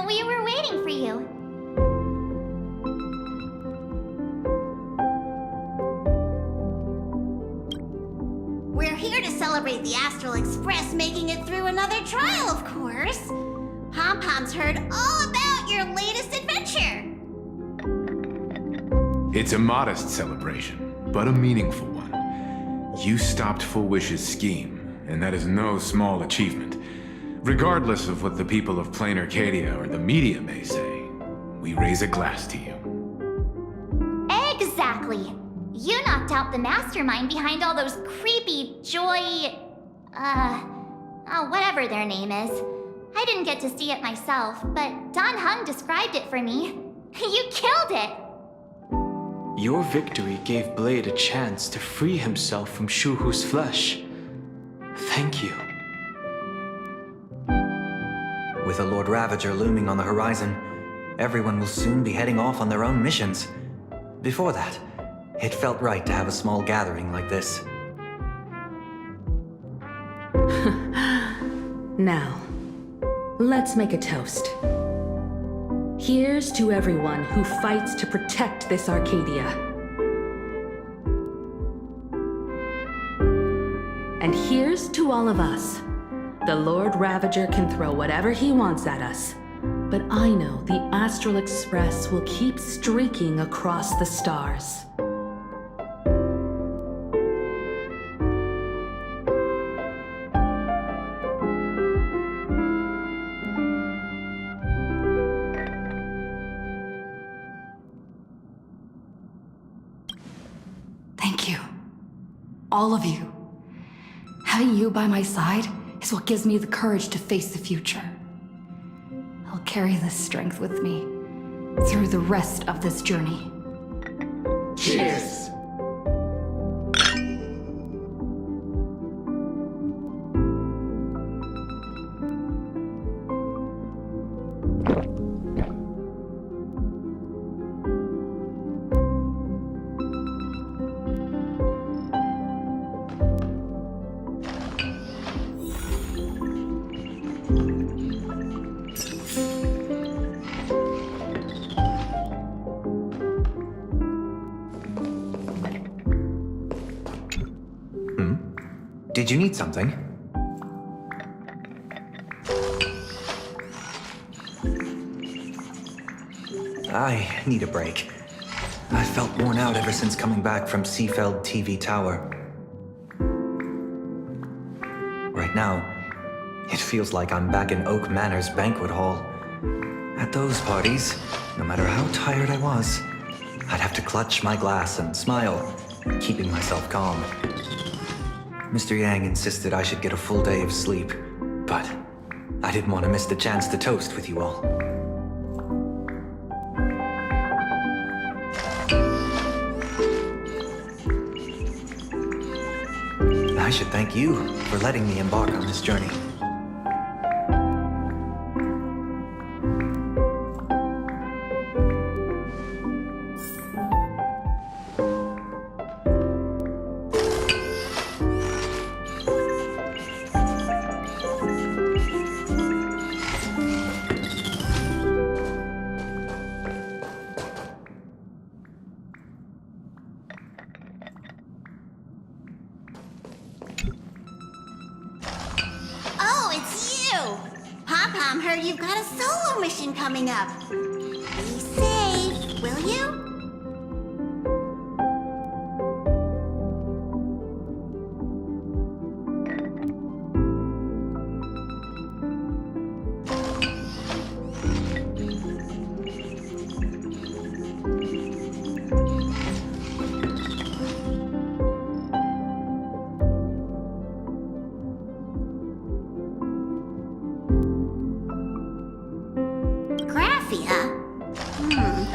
We were waiting for you. We're here to celebrate the Astral Express making it through another trial, of course. Pom-Pom's heard all about your latest adventure. It's a modest celebration, but a meaningful one. You stopped Full Wish's scheme, and that is no small achievement. Regardless of what the people of Plain Arcadia or the media may say, we raise a glass to you. Exactly. You knocked out the mastermind behind all those creepy whatever their name is. I didn't get to see it myself, but Don Hung described it for me. You killed it! Your victory gave Blade a chance to free himself from Shuhu's flesh. Thank you. With a Lord Ravager looming on the horizon, everyone will soon be heading off on their own missions. Before that, it felt right to have a small gathering like this. Now, let's make a toast. Here's to everyone who fights to protect this Arcadia. And here's to all of us. The Lord Ravager can throw whatever he wants at us, but I know the Astral Express will keep streaking across the stars. Thank you. All of you. Having you by my side is what gives me the courage to face the future. I'll carry this strength with me through the rest of this journey. Cheers! Did you need something? I need a break. I felt worn out ever since coming back from Seafeld TV Tower. Right now, it feels like I'm back in Oak Manor's banquet hall. At those parties, no matter how tired I was, I'd have to clutch my glass and smile, keeping myself calm. Mr. Yang insisted I should get a full day of sleep, but I didn't want to miss the chance to toast with you all. I should thank you for letting me embark on this journey. Pom-Pom heard you've got a solo mission coming up. Be safe, will you?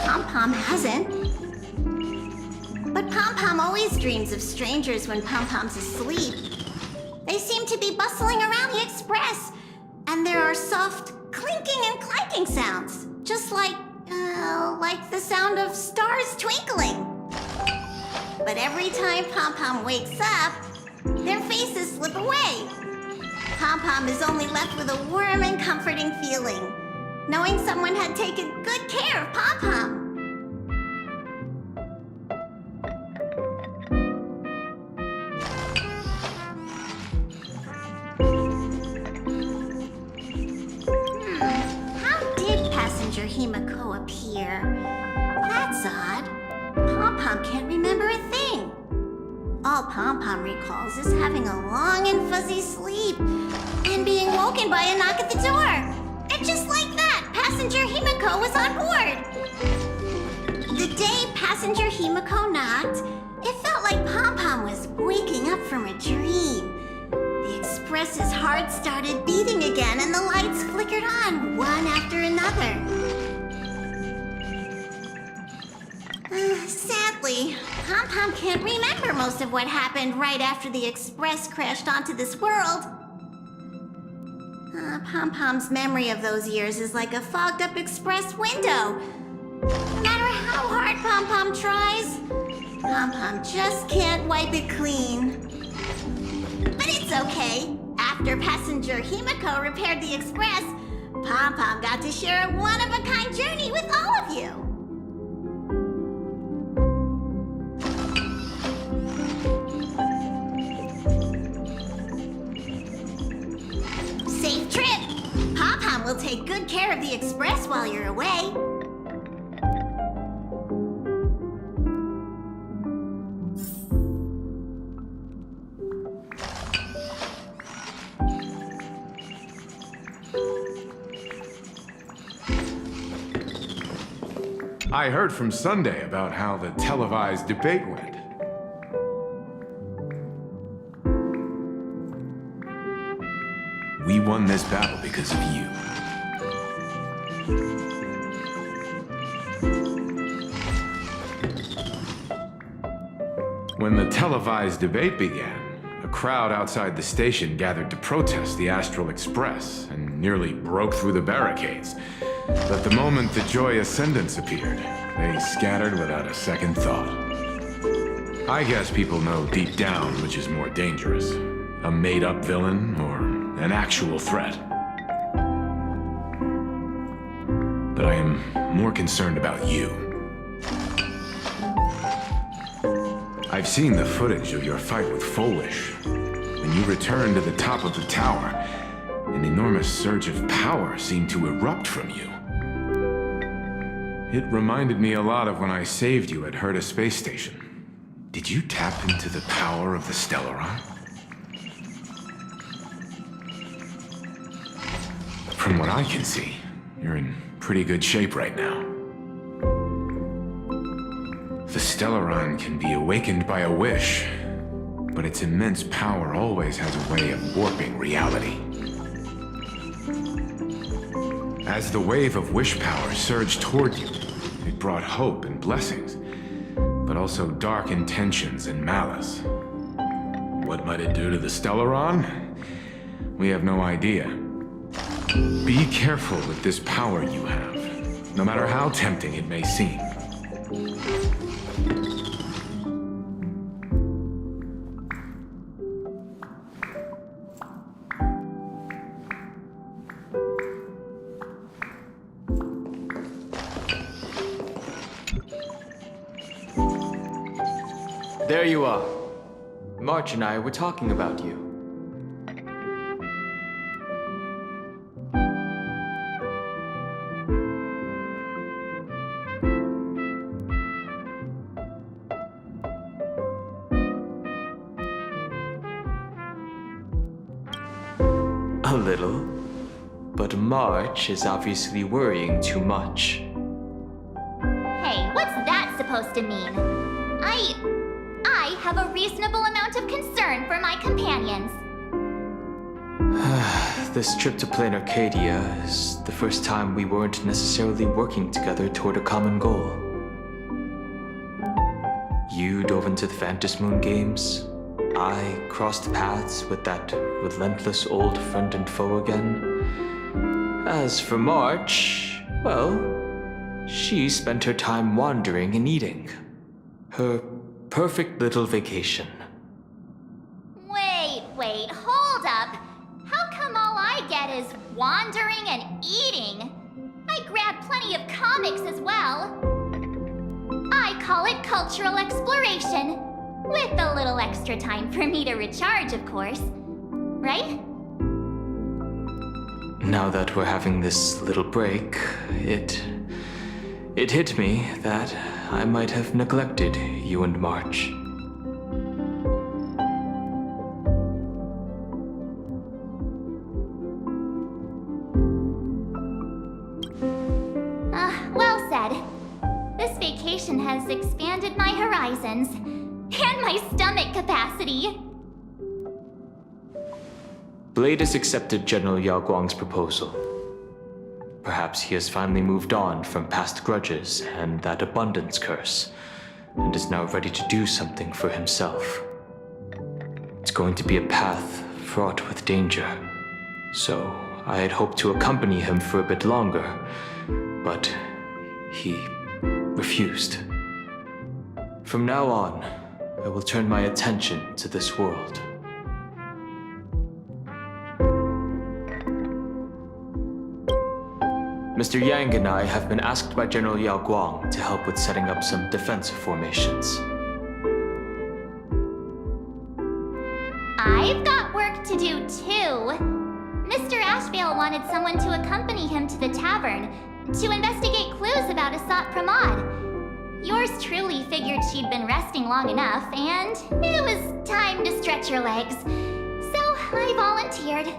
Pom-Pom hasn't. But Pom-Pom always dreams of strangers when Pom-Pom's asleep. They seem to be bustling around the express, and there are soft clinking and clanking sounds, just like the sound of stars twinkling. But every time Pom-Pom wakes up, their faces slip away. Pom-Pom is only left with a warm and comforting feeling. knowing someone had taken good care of Pom Pom. How did Passenger Himiko appear? That's odd. Pom Pom can't remember a thing. All Pom Pom recalls is having a long and fuzzy sleep and being woken by a knock at the door. And just like that, Passenger Himiko was on board. The day Passenger Himiko knocked, it felt like Pom Pom was waking up from a dream. The Express's heart started beating again and the lights flickered on one after another. Sadly, Pom Pom can't remember most of what happened right after the Express crashed onto this world. Pom Pom's memory of those years is like a fogged up Express window. No matter how hard Pom Pom tries, Pom Pom just can't wipe it clean. But it's okay. After Passenger Himiko repaired the Express, Pom Pom got to share a one-of-a-kind journey with all of you. Safe trip! Pom Pom will take good care of the Express while you're away. I heard from Sunday about how the televised debate went. We won this battle because of you. When the televised debate began, a crowd outside the station gathered to protest the Astral Express and nearly broke through the barricades. But the moment the Joy Ascendants appeared, they scattered without a second thought. I guess people know deep down which is more dangerous, a made-up villain or an actual threat. But I am more concerned about you. I've seen the footage of your fight with Foolish. When you returned to the top of the tower, an enormous surge of power seemed to erupt from you. It reminded me a lot of when I saved you at Herta Space Station. Did you tap into the power of the Stellaron? From what I can see, you're in pretty good shape right now. The Stellaron can be awakened by a wish, but its immense power always has a way of warping reality. As the wave of wish power surged toward you, it brought hope and blessings, but also dark intentions and malice. What might it do to the Stellaron? We have no idea. Be careful with this power you have, no matter how tempting it may seem. There you are. March and I were talking about you. A little. But March is obviously worrying too much. Hey, what's that supposed to mean? I have a reasonable amount of concern for my companions. This trip to Plain Arcadia is the first time we weren't necessarily working together toward a common goal. You dove into the Phantasmoon games. I crossed paths with that relentless old friend and foe again. As for March, well, she spent her time wandering and eating. Her perfect little vacation. Wait, hold up. How come all I get is wandering and eating? I grabbed plenty of comics as well. I call it cultural exploration. With a little extra time for me to recharge, of course. Right? Now that we're having this little break, it hit me that I might have neglected you and March. Well said. This vacation has expanded my horizons and my stomach capacity. Blade has accepted General Yao Guang's proposal. Perhaps he has finally moved on from past grudges and that abundance curse, and is now ready to do something for himself. It's going to be a path fraught with danger, so I had hoped to accompany him for a bit longer, but he refused. From now on, I will turn my attention to this world. Mr. Yang and I have been asked by General Yao Guang to help with setting up some defensive formations. I've got work to do too. Mr. Ashvale wanted someone to accompany him to the tavern to investigate clues about Asat Pramod. Yours truly figured she'd been resting long enough, and it was time to stretch her legs. So I volunteered.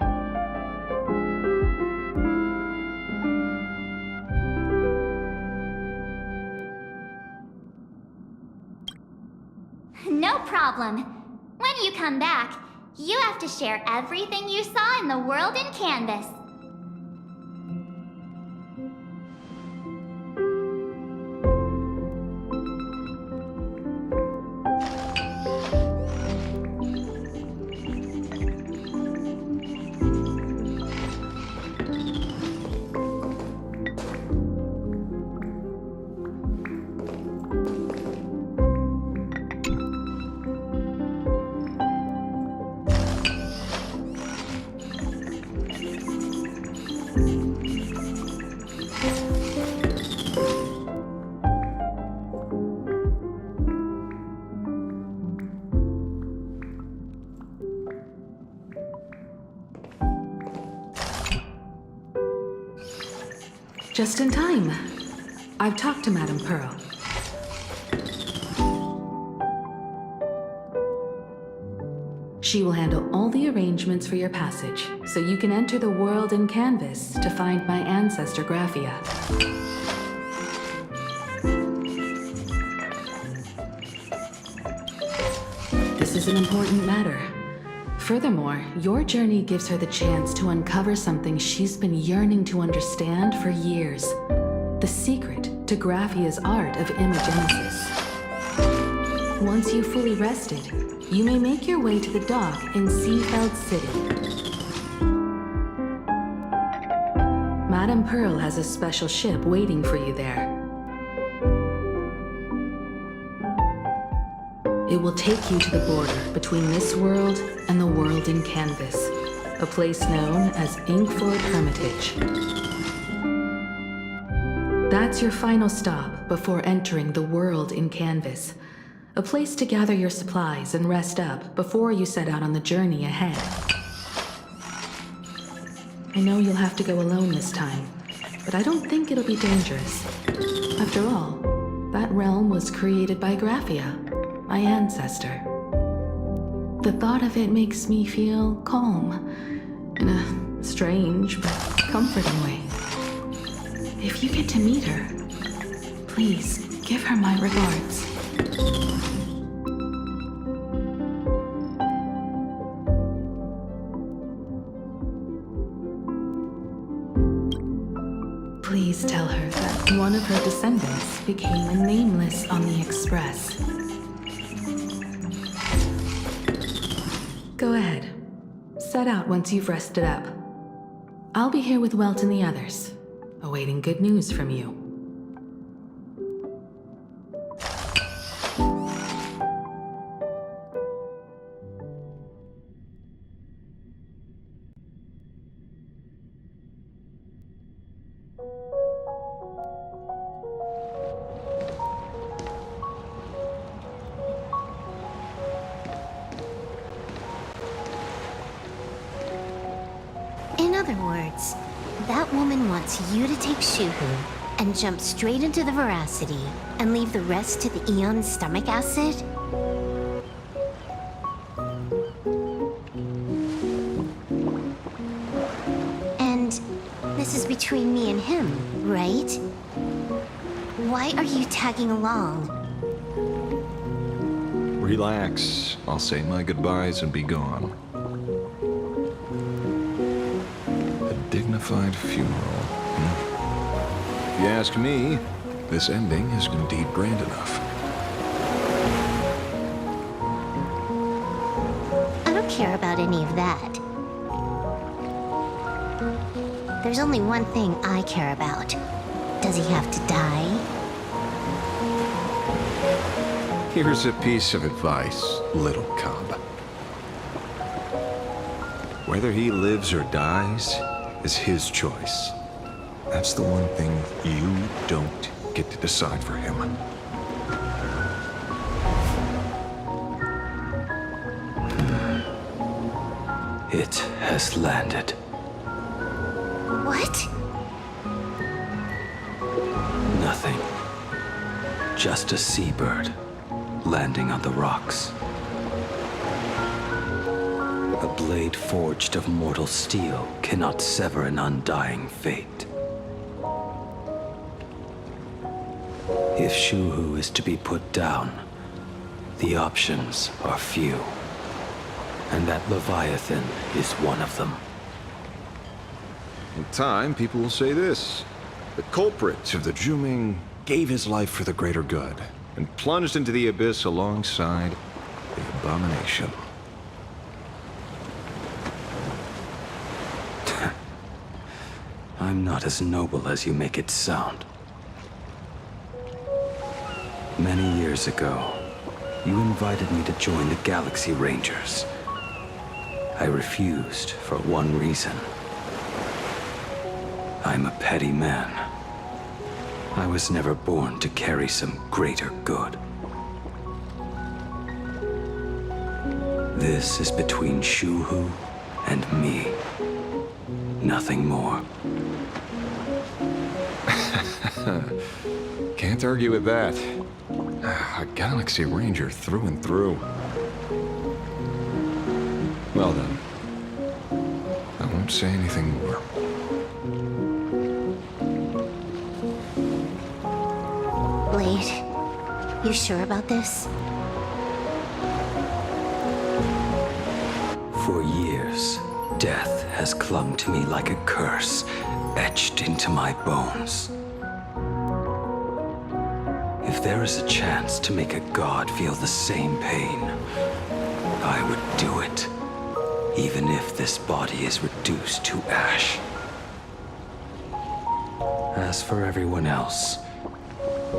No problem. When you come back, you have to share everything you saw in the world in Canvas. Just in time. I've talked to Madame Pearl. She will handle all the arrangements for your passage, so you can enter the world in Canvas to find my ancestor Graphia. This is an important matter. Furthermore, your journey gives her the chance to uncover something she's been yearning to understand for years. The secret to Graphia's art of imagenesis. Once you've fully rested, you may make your way to the dock in Seafeld City. Madame Pearl has a special ship waiting for you there. It will take you to the border between this world and the world in Canvas, a place known as Inkford Hermitage. That's your final stop before entering the world in Canvas, a place to gather your supplies and rest up before you set out on the journey ahead. I know you'll have to go alone this time, but I don't think it'll be dangerous. After all, that realm was created by Graphia, my ancestor. The thought of it makes me feel calm, in a strange but comforting way. If you get to meet her, please give her my regards. Please tell her that one of her descendants became a nameless on the Express. Go ahead. Set out once you've rested up. I'll be here with Welt and the others, awaiting good news from you. other words, that woman wants you to take Shuhu and jump straight into the Veracity and leave the rest to the Eon's stomach acid? And this is between me and him, right? Why are you tagging along? Relax. I'll say my goodbyes and be gone. A dignified funeral. If you ask me, this ending is indeed grand enough. I don't care about any of that. There's only one thing I care about. Does he have to die? Here's a piece of advice, little cub. Whether he lives or dies is his choice. That's the one thing you don't get to decide for him. It has landed. What? Nothing. Just a seabird landing on the rocks. A blade forged of mortal steel cannot sever an undying fate. If Shuhu is to be put down, the options are few. And that Leviathan is one of them. In time, people will say this. The culprit of the Juming gave his life for the greater good and plunged into the abyss alongside the abomination. I'm not as noble as you make it sound. Many years ago, you invited me to join the Galaxy Rangers. I refused for one reason. I'm a petty man. I was never born to carry some greater good. This is between Shuhu and me. Nothing more. Can't argue with that. A Galaxy Ranger through and through. Well then, I won't say anything more. Blade, you sure about this? For years, death has clung to me like a curse, etched into my bones. If there is a chance to make a god feel the same pain, I would do it, even if this body is reduced to ash. As for everyone else,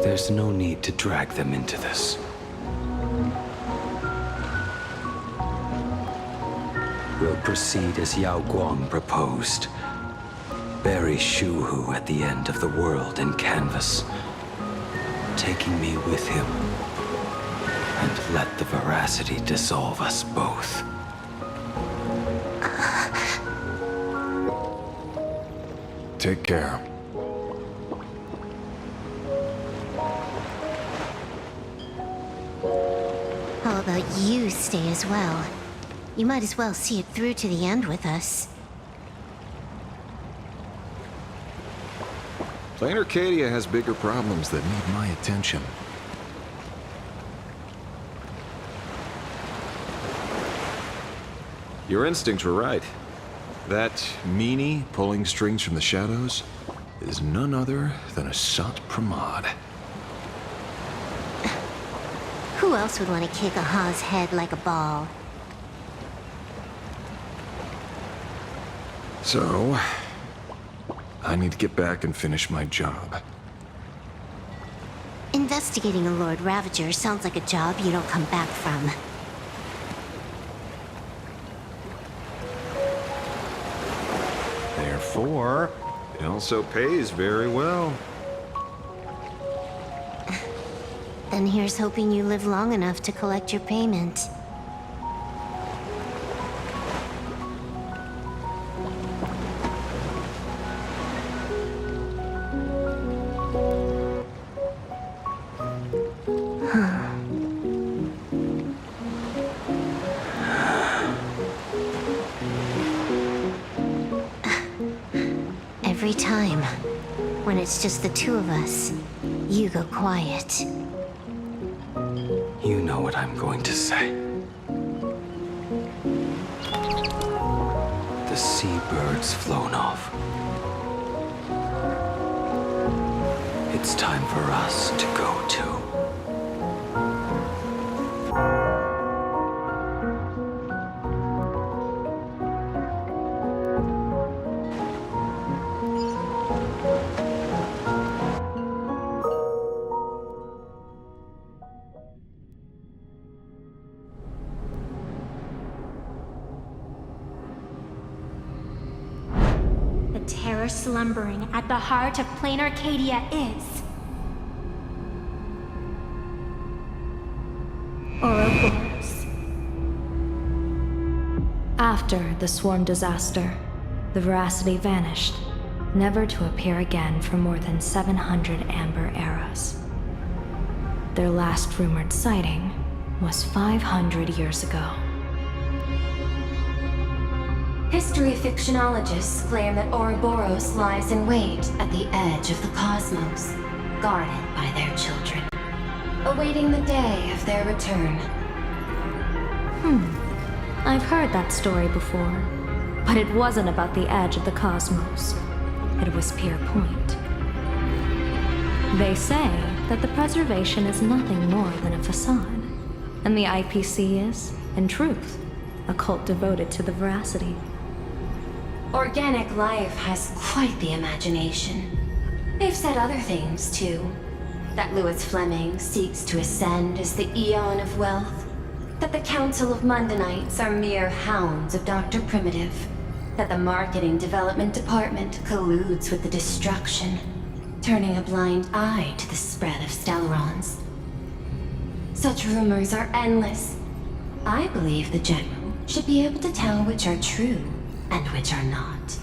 there's no need to drag them into this. We'll proceed as Yao Guang proposed. Bury Shuhu at the end of the world in canvas, taking me with him, and let the veracity dissolve us both. Take care. How about you stay as well? You might as well see it through to the end with us. Plain Arcadia has bigger problems that need my attention. Your instincts were right. That meanie pulling strings from the shadows is none other than a Sat Pramod. Who else would want to kick a Ha's head like a ball? So, I need to get back and finish my job. Investigating a Lord Ravager sounds like a job you don't come back from. Therefore, it also pays very well. Then here's hoping you live long enough to collect your payment. time, when it's just the two of us, you go quiet. You know what I'm going to say. The seabird's flown off. It's time for us to go too. The terror slumbering at the heart of Plain Arcadia is... Ouroboros. After the swarm disaster, the Veracity vanished, never to appear again for more than 700 Amber eras. Their last rumored sighting was 500 years ago. History fictionologists claim that Ouroboros lies in wait at the edge of the cosmos, guarded by their children, awaiting the day of their return. I've heard that story before, but it wasn't about the edge of the cosmos. It was Pier Point. They say that the preservation is nothing more than a facade, and the IPC is, in truth, a cult devoted to the Veracity. Organic life has quite the imagination. They've said other things, too. That Louis Fleming seeks to ascend as the Eon of Wealth. That the Council of Mundanites are mere hounds of Dr. Primitive. That the Marketing Development Department colludes with the destruction, turning a blind eye to the spread of Stellaron's. Such rumors are endless. I believe the General should be able to tell which are true and which are not.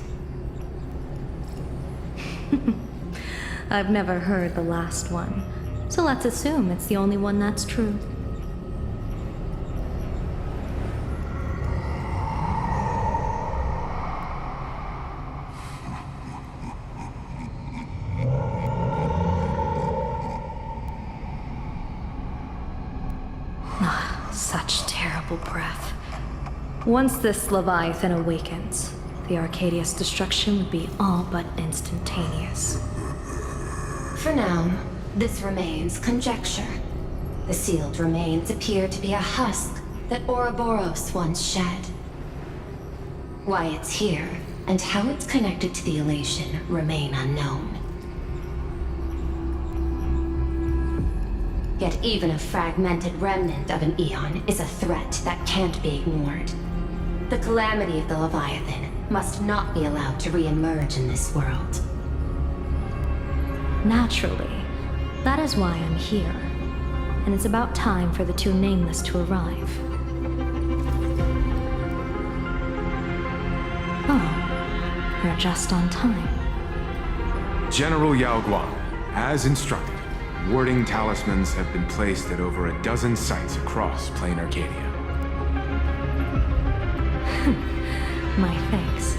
I've never heard the last one, so let's assume it's the only one that's true. Such terrible breath. Once this Leviathan awakens, the Arcadia's destruction would be all but instantaneous. For now, this remains conjecture. The sealed remains appear to be a husk that Ouroboros once shed. Why it's here, and how it's connected to the elation, remain unknown. Yet even a fragmented remnant of an Eon is a threat that can't be ignored. The calamity of the Leviathan must not be allowed to re-emerge in this world. Naturally. That is why I'm here. And it's about time for the two Nameless to arrive. Oh, you're just on time. General Yao Guang, as instructed, warding talismans have been placed at over a dozen sites across Plain Arcadia. My thanks.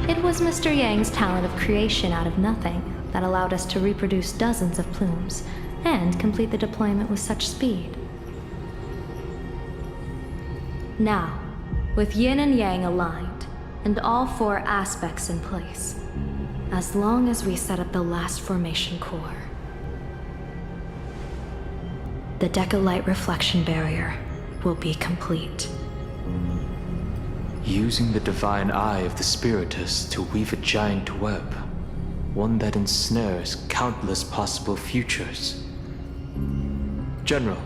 It was Mr. Yang's talent of creation out of nothing that allowed us to reproduce dozens of plumes and complete the deployment with such speed. Now, with Yin and Yang aligned, and all four aspects in place, as long as we set up the last formation core, the Decalight reflection barrier will be complete. Using the divine eye of the Spiritus to weave a giant web, one that ensnares countless possible futures. General,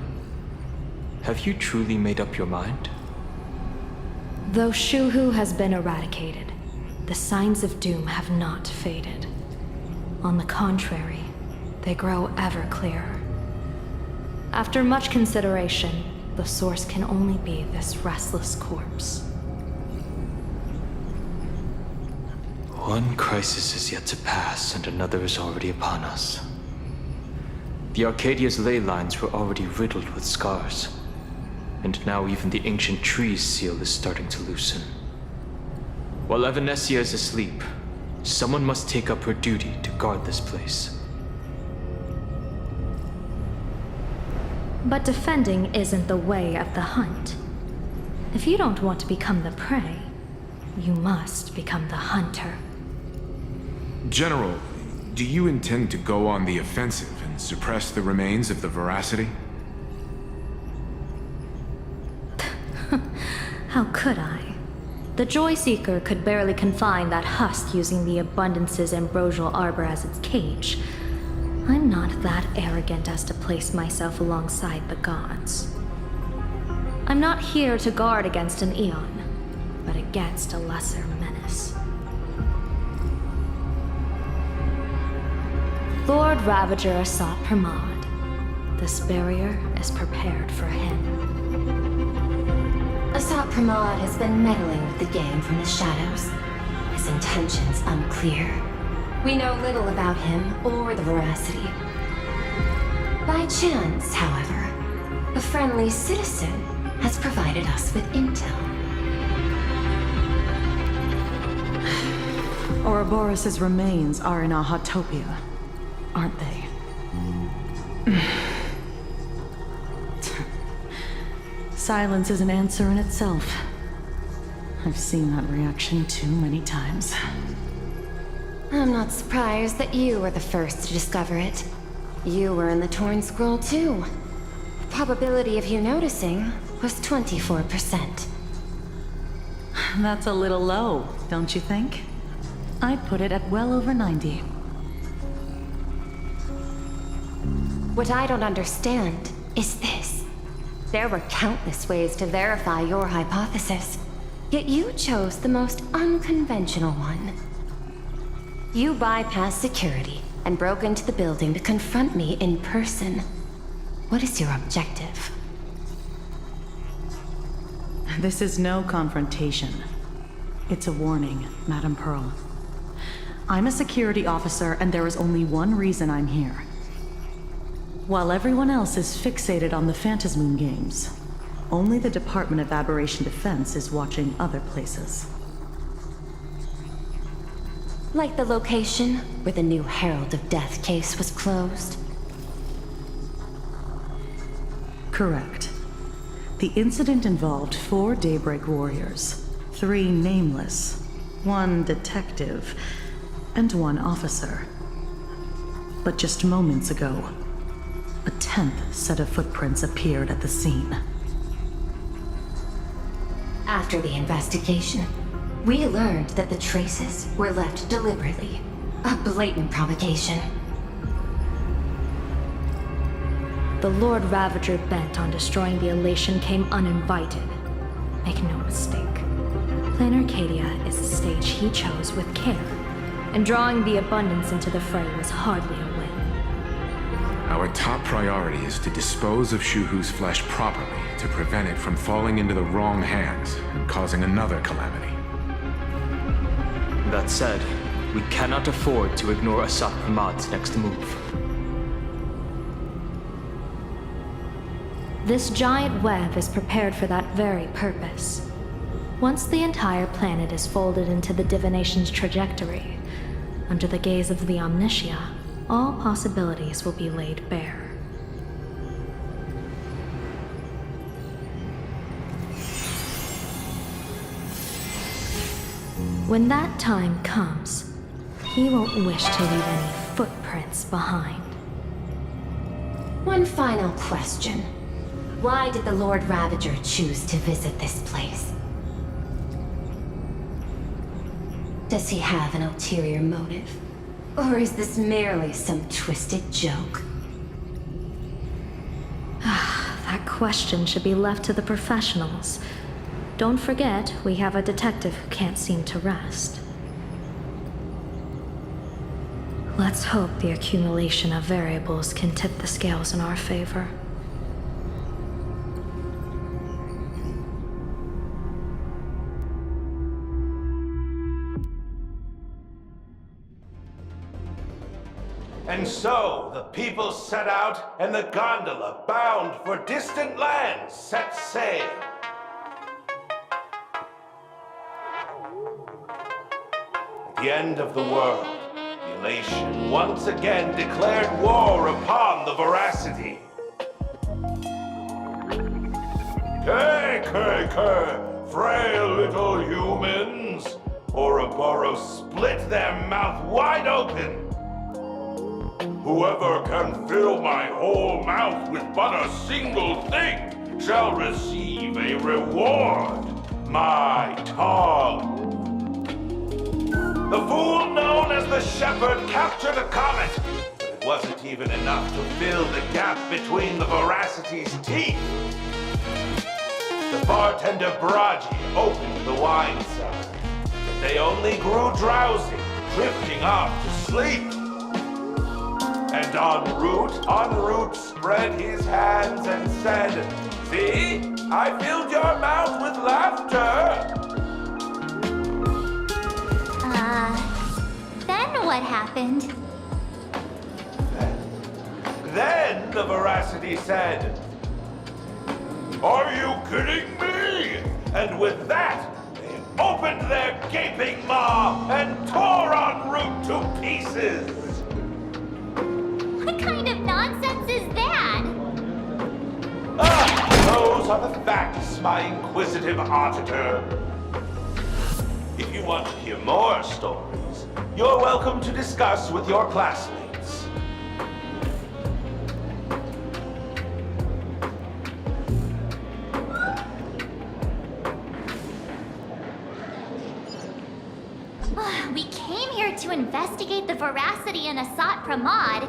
have you truly made up your mind? Though Shuhu has been eradicated, the signs of doom have not faded. On the contrary, they grow ever clearer. After much consideration, the source can only be this restless corpse. One crisis is yet to pass, and another is already upon us. The Arcadia's ley lines were already riddled with scars, and now even the ancient tree's seal is starting to loosen. While Evanesia is asleep, Someone must take up her duty to guard this place. But defending isn't the way of the hunt. If you don't want to become the prey, you must become the hunter. General, do you intend to go on the offensive and suppress the remains of the Veracity? How could I? The Joy Seeker could barely confine that husk using the Abundance's ambrosial arbor as its cage. I'm not that arrogant as to place myself alongside the gods. I'm not here to guard against an Eon, but against a lesser menace. Lord Ravager Asat Pramod. This barrier is prepared for him. Asat Pramod has been meddling with the game from the shadows. His intentions unclear. We know little about him or the Veracity. By chance, however, a friendly citizen has provided us with intel. Ouroboros' remains are in Ahatopia, aren't they? Silence is an answer in itself. I've seen that reaction too many times. I'm not surprised that you were the first to discover it. You were in the Torn Scroll too. The probability of you noticing was 24%. That's a little low, don't you think? I'd put it at well over 90. What I don't understand is this. There were countless ways to verify your hypothesis, yet you chose the most unconventional one. You bypassed security and broke into the building to confront me in person. What is your objective? This is no confrontation. It's a warning, Madam Pearl. I'm a security officer, and there is only one reason I'm here. While everyone else is fixated on the Phantasmoon games, only the Department of Aberration Defense is watching other places. Like the location where the new Herald of Death case was closed? Correct. The incident involved 4 Daybreak Warriors, 3 nameless, 1 detective, and 1 officer. But just moments ago, a 10th set of footprints appeared at the scene. After the investigation, we learned that the traces were left deliberately. A blatant provocation. The Lord Ravager bent on destroying the Elation came uninvited. Make no mistake. Plan Arcadia is a stage he chose with care, and drawing the Abundance into the fray was hardly a win. Our top priority is to dispose of Shuhu's flesh properly to prevent it from falling into the wrong hands and causing another calamity. That said, we cannot afford to ignore Asat Pramod's next move. This giant web is prepared for that very purpose. Once the entire planet is folded into the divination's trajectory, under the gaze of the Omnitia, all possibilities will be laid bare. When that time comes, he won't wish to leave any footprints behind. One final question. Why did the Lord Ravager choose to visit this place? Does he have an ulterior motive? Or is this merely some twisted joke? That question should be left to the professionals. Don't forget, we have a detective who can't seem to rest. Let's hope the accumulation of variables can tip the scales in our favor. And so the people set out, and the gondola, bound for distant lands, set sail. the end of the world, the elation once again declared war upon the Veracity. Frail little humans! Ouroboros split their mouth wide open! Whoever can fill my whole mouth with but a single thing shall receive a reward, my tongue. The fool known as the Shepherd captured a comet, but it wasn't even enough to fill the gap between the Veracity's teeth. The bartender Braji opened the wine cellar, but they only grew drowsy, drifting off to sleep. And en route spread his hands and said, "See, I filled your mouth with laughter." Then what happened? Then the Veracity said, "Are you kidding me?" And with that, they opened their gaping maw and tore en route to pieces. What kind of nonsense is that? Those are the facts, my inquisitive auditor. If you want to hear more stories, you're welcome to discuss with your classmates. We came here to investigate the Veracity and Asat Pramod,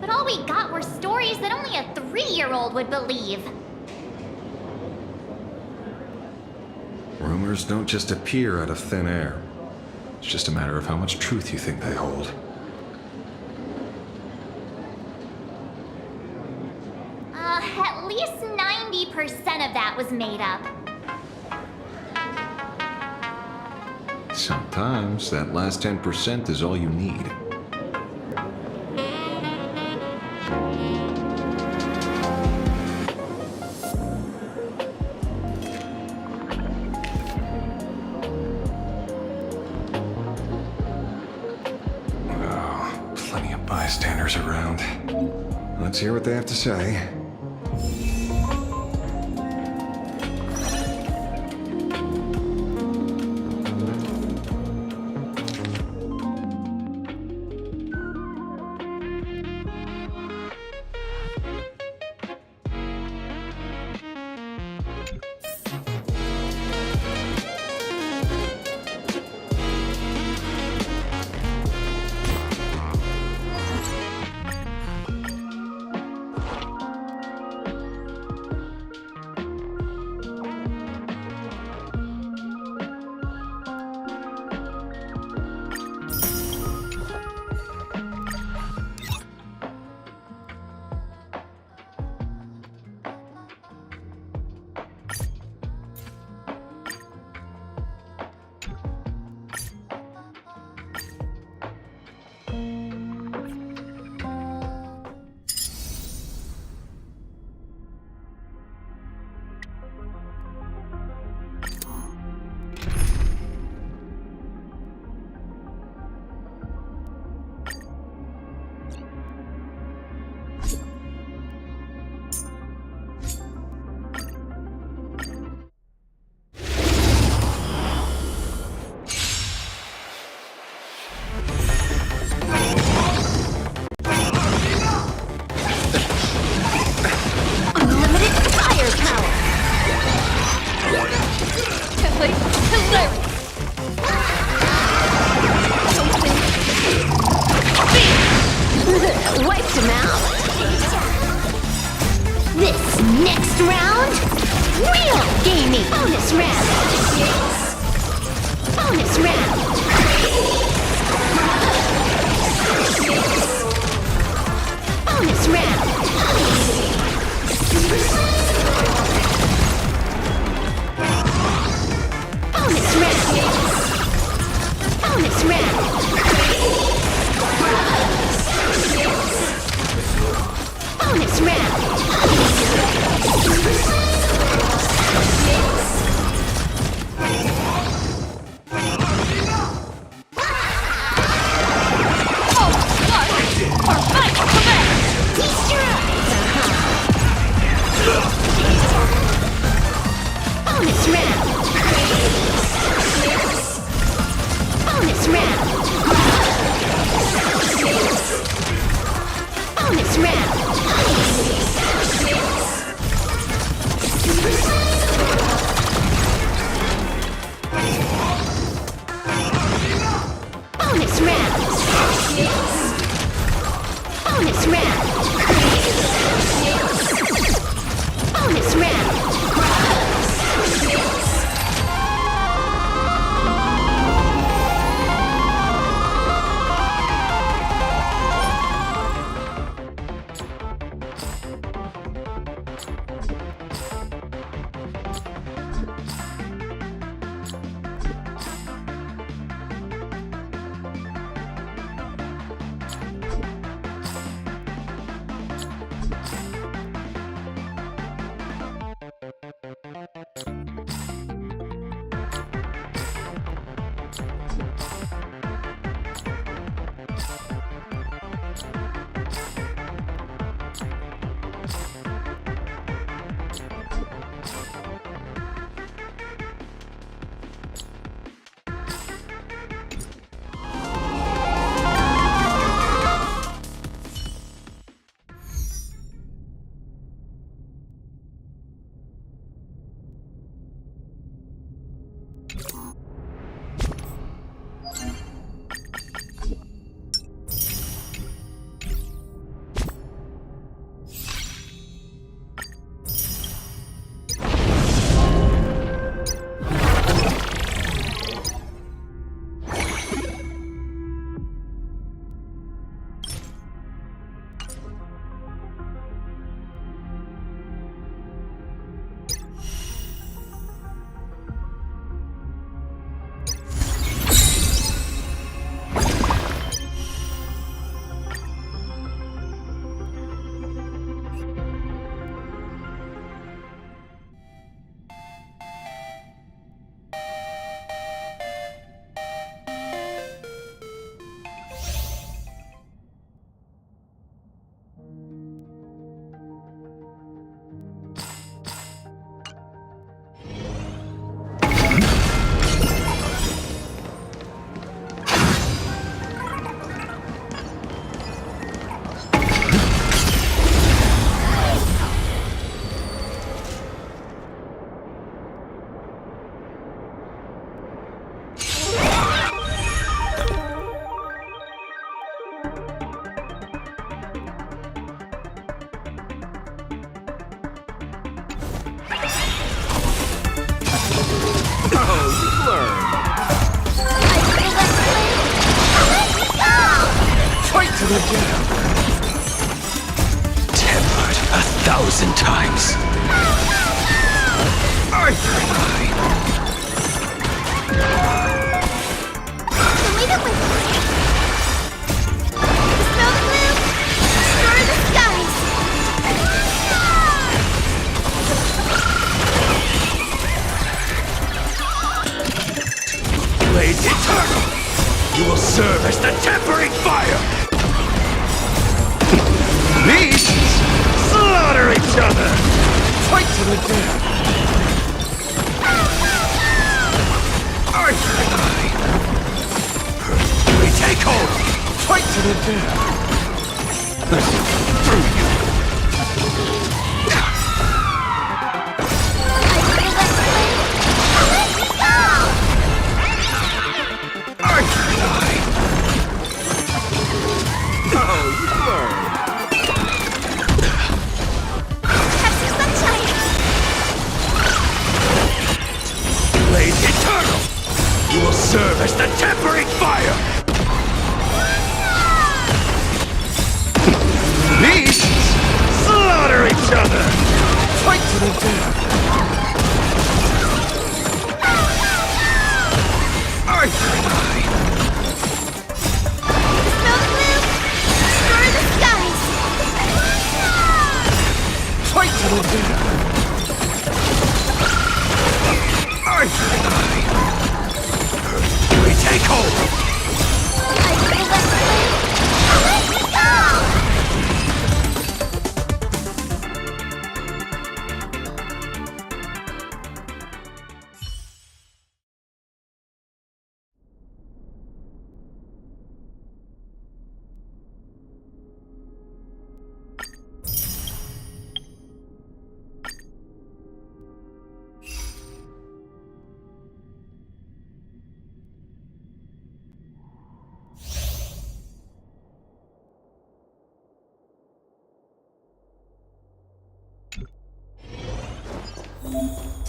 but all we got were stories that only a 3-year-old would believe. Rumors don't just appear out of thin air. It's just a matter of how much truth you think they hold. At least 90% of that was made up. Sometimes that last 10% is all you need. Oh, plenty of bystanders around. Let's hear what they have to say. Wiped him out. This next round, real gaming. Bonus round. Bonus round. Bonus round. Bonus round. Bonus round. Bonus round. Bonus round. Bonus round. Bonus round. Bonus round. Bonus round. Tempered 1,000 times. Leave it with me. Smell the blue? Destroy the skies. Blades eternal! You will serve as the tempering fire! Beasts slaughter each other! Fight to the death! We take hold! Fight to the death! Through you! Blades eternal! You will serve as the tempering fire! Beasts slaughter each other! Fight to the death! Smell the blue? Destroy the skies. Fight to the death! We take hold!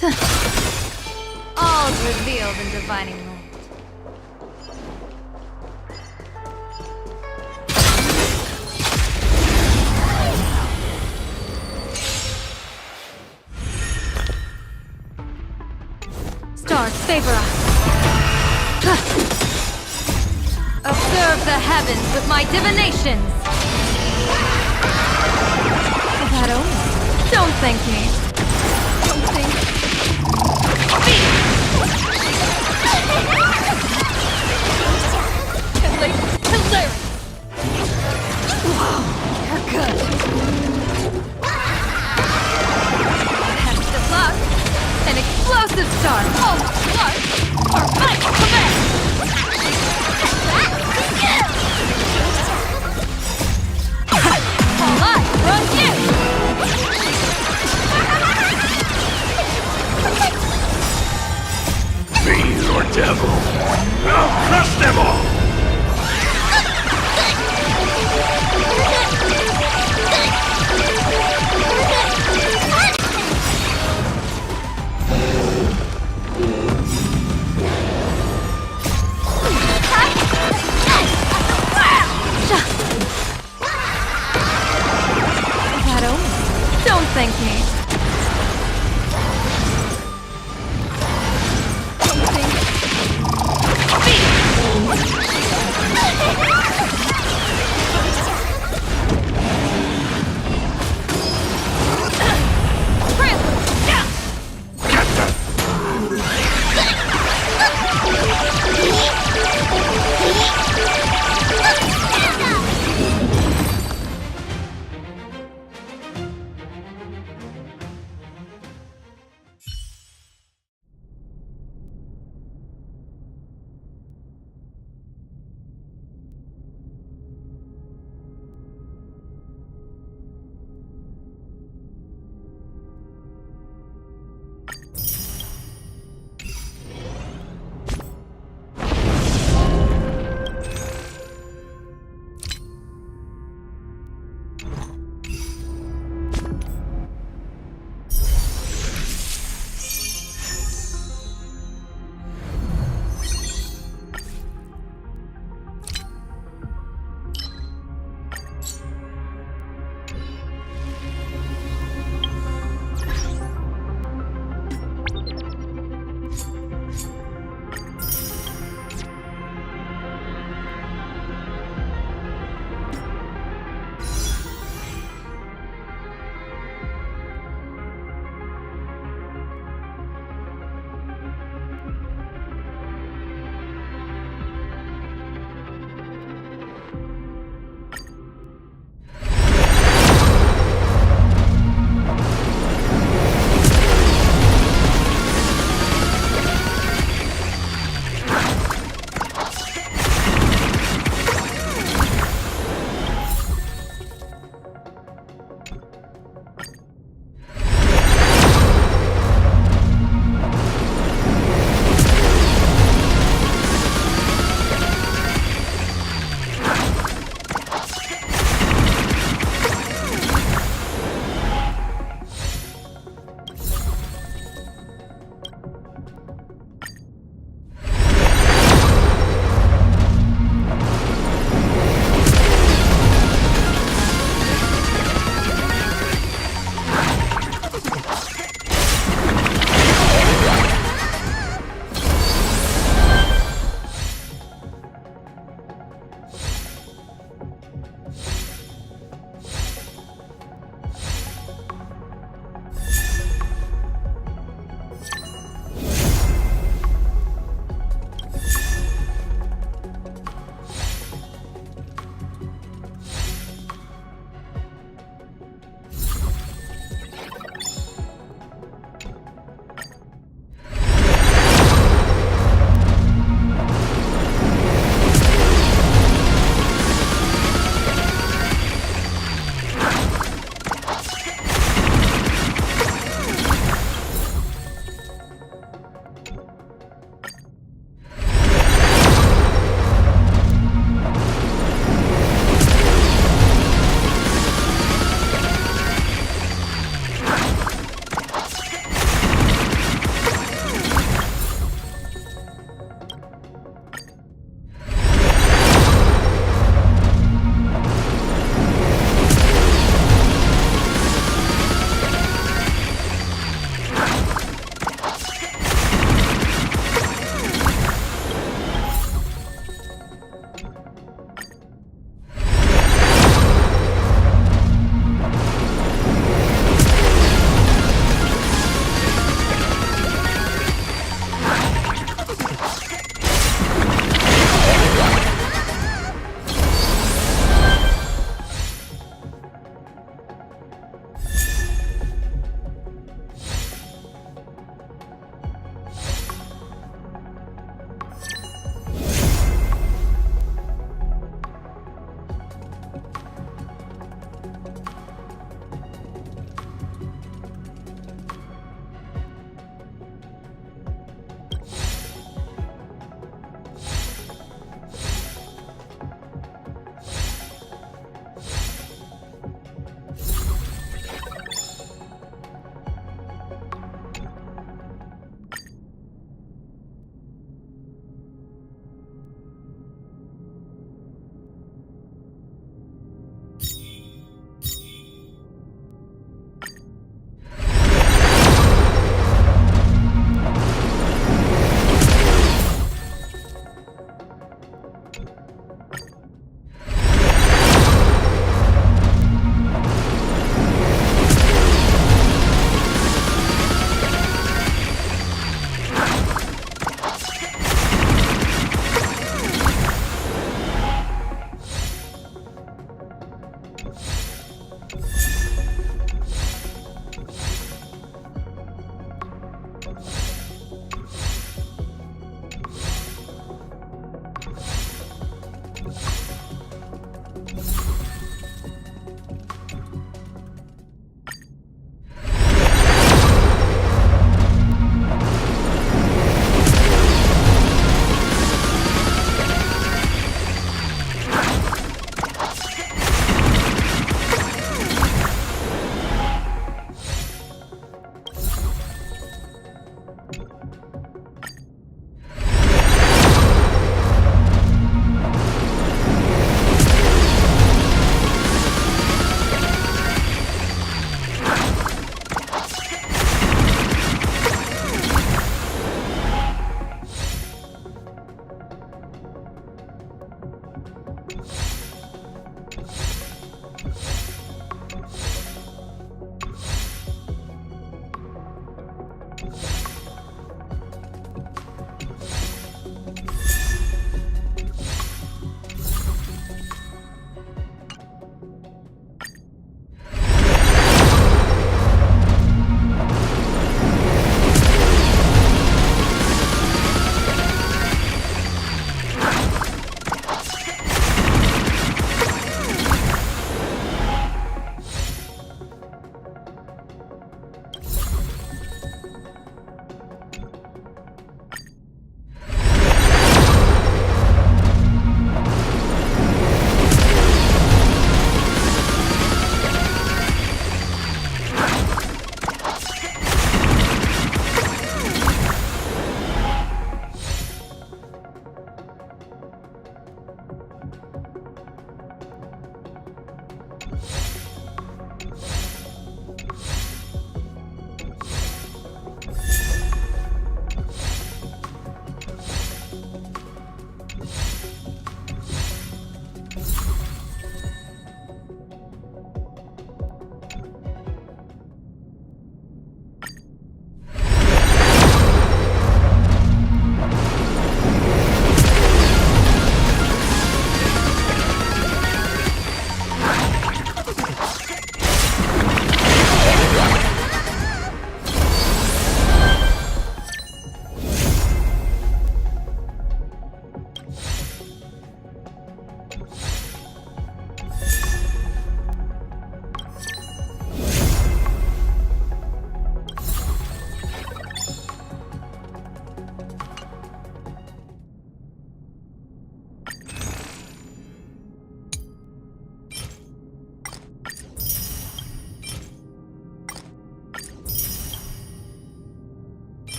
All's revealed in divining light. Stars favor us. Observe the heavens with my divinations. Is that all? Don't thank me. Don't think. Hilarious. Whoa, you're good. Test of luck. An explosive star, almost large, or final command! All eyes are on you! Fiend or devil, I'll crush them all!